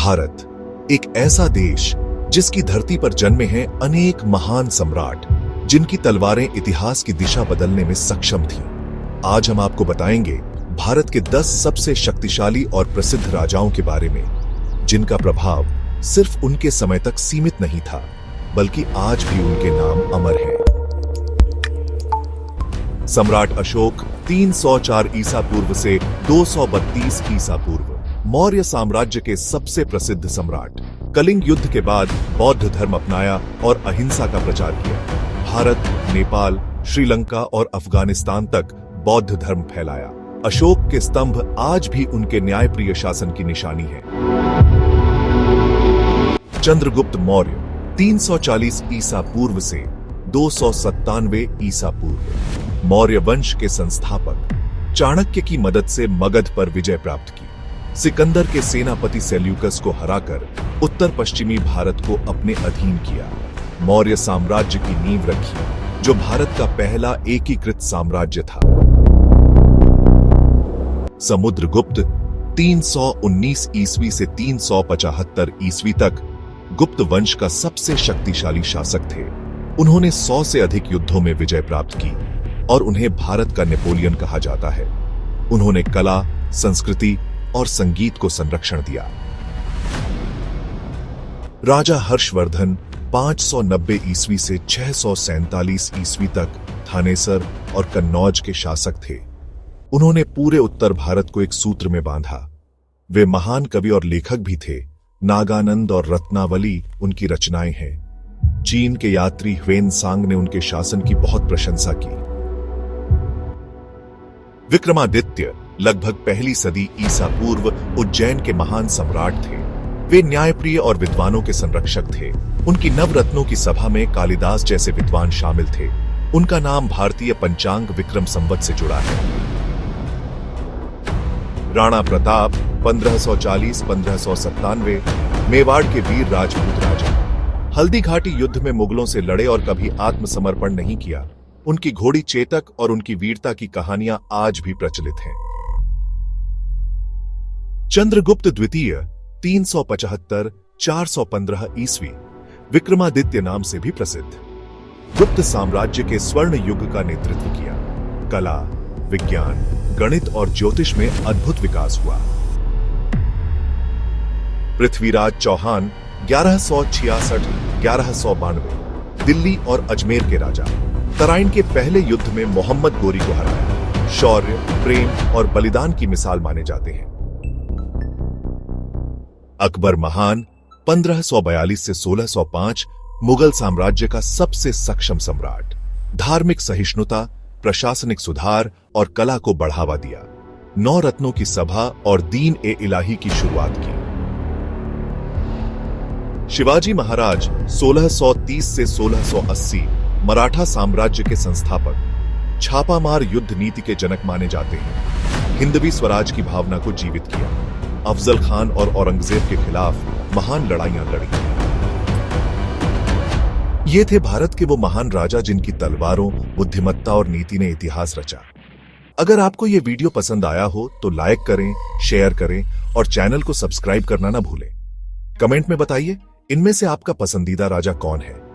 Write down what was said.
भारत एक ऐसा देश जिसकी धरती पर जन्मे हैं अनेक महान सम्राट जिनकी तलवारें इतिहास की दिशा बदलने में सक्षम थीं। आज हम आपको बताएंगे भारत के 10 सबसे शक्तिशाली और प्रसिद्ध राजाओं के बारे में, जिनका प्रभाव सिर्फ उनके समय तक सीमित नहीं था, बल्कि आज भी उनके नाम अमर हैं। सम्राट अशोक 304 ईसा पूर्व से 232 ईसा पूर्व मौर्य साम्राज्य के सबसे प्रसिद्ध सम्राट। कलिंग युद्ध के बाद बौद्ध धर्म अपनाया और अहिंसा का प्रचार किया। भारत, नेपाल, श्रीलंका और अफगानिस्तान तक बौद्ध धर्म फैलाया। अशोक के स्तंभ आज भी उनके न्यायप्रिय शासन की निशानी है। चंद्रगुप्त मौर्य 340 ईसा पूर्व से 297 ईसा पूर्व मौर्य वंश के संस्थापक। चाणक्य की मदद से मगध पर विजय प्राप्त की। सिकंदर के सेनापति सेल्यूकस को हराकर उत्तर पश्चिमी भारत को अपने अधीन किया। मौर्य साम्राज्य की नींव रखी, जो भारत का पहला एकीकृत साम्राज्य था। समुद्रगुप्त 319 ईस्वी से 375 ईस्वी तक गुप्त वंश का सबसे शक्तिशाली शासक थे। उन्होंने 100 से अधिक युद्धों में विजय प्राप्त की और उन्हें भारत का नेपोलियन कहा जाता है। उन्होंने कला, संस्कृति और संगीत को संरक्षण दिया। राजा हर्षवर्धन 590 ईस्वी से 647 ईस्वी तक थानेसर और कन्नौज के शासक थे। उन्होंने पूरे उत्तर भारत को एक सूत्र में बांधा। वे महान कवि और लेखक भी थे। नागानंद और रत्नावली उनकी रचनाएं हैं। चीन के यात्री ह्वेनसांग ने उनके शासन की बहुत प्रशंसा की। विक्रमादित्य लगभग पहली सदी ईसा पूर्व उज्जैन के महान सम्राट थे। वे न्यायप्रिय और विद्वानों के संरक्षक थे। उनकी नवरत्नों की सभा में कालिदास जैसे विद्वान शामिल थे। उनका नाम भारतीय पंचांग विक्रम संवत से जुड़ा है। राणा प्रताप 1540-1597 मेवाड़ के वीर राजपूत राजा। हल्दी घाटी युद्ध में मुगलों से लड़े और कभी आत्मसमर्पण नहीं किया। उनकी घोड़ी चेतक और उनकी वीरता की कहानियां आज भी प्रचलित हैं। चंद्रगुप्त द्वितीय 375-415 ईस्वी विक्रमादित्य नाम से भी प्रसिद्ध। गुप्त साम्राज्य के स्वर्ण युग का नेतृत्व किया। कला, विज्ञान, गणित और ज्योतिष में अद्भुत विकास हुआ। पृथ्वीराज चौहान 1166-1192 दिल्ली और अजमेर के राजा। तराइन के पहले युद्ध में मोहम्मद गोरी को हराया। शौर्य, प्रेम और बलिदान की मिसाल माने जाते हैं। अकबर महान 1542 से 1605 मुगल साम्राज्य का सबसे सक्षम सम्राट। धार्मिक सहिष्णुता, प्रशासनिक सुधार और कला को बढ़ावा दिया। 9 रत्नों की सभा और दीन ए इलाही की शुरुआत की। शिवाजी महाराज 1630 से 1680 मराठा साम्राज्य के संस्थापक। छापामार युद्ध नीति के जनक माने जाते हैं। हिंदवी स्वराज की भावना को जीवित किया। अफजल खान और औरंगजेब के खिलाफ महान लड़ाइयां लड़ी। ये थे भारत के वो महान राजा जिनकी तलवारों, बुद्धिमत्ता और नीति ने इतिहास रचा। अगर आपको ये वीडियो पसंद आया हो तो लाइक करें, शेयर करें और चैनल को सब्सक्राइब करना ना भूलें। कमेंट में बताइए, इनमें से आपका पसंदीदा राजा कौन है।